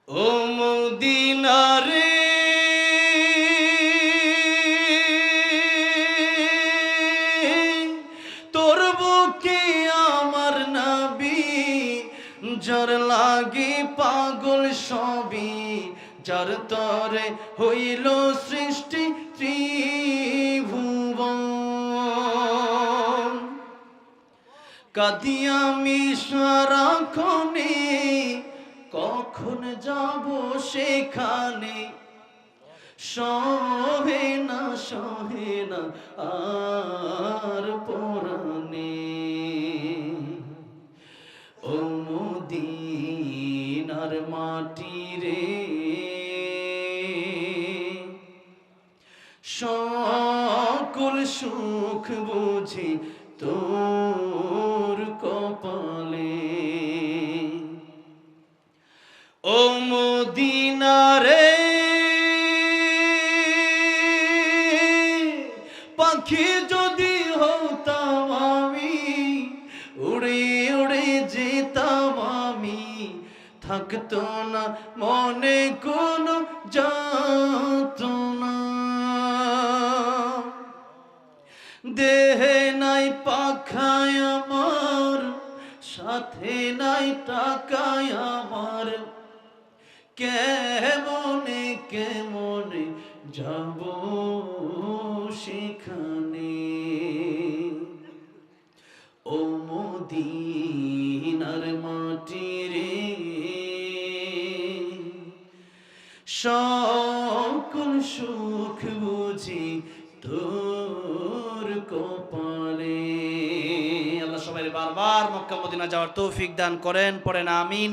ও মদিনারে তোর বুকে আমার নবী, যার লাগে পাগল সবই, যার তরে হইল সৃষ্টি ত্রিভুবন। কাঁদি আমি সারাক্ষণে, কখন যাব সেখানে, সহে না আর পরাণে। ও মদিনার মাটি রে, সকল সুখ বুঝি তোর কপালে। ও মদিনারে পাখি যদি হতাম আমি, উড়ে উড়ে যেতাম আমি, থাকতো না মনে কোনো যাতনা। দেহে নাই পাখায় আমার, সাথে নাই টাকায় আমার, কেমনে কেমনে যাব সেখানে। ও মদিনার মাটি রে, সকল সুখ বুঝি তোর কপালে। আল্লাহ সবাই বারবার মক্কা মদিনা যাওয়ার তৌফিক দান করেন, পড়েন আমিন।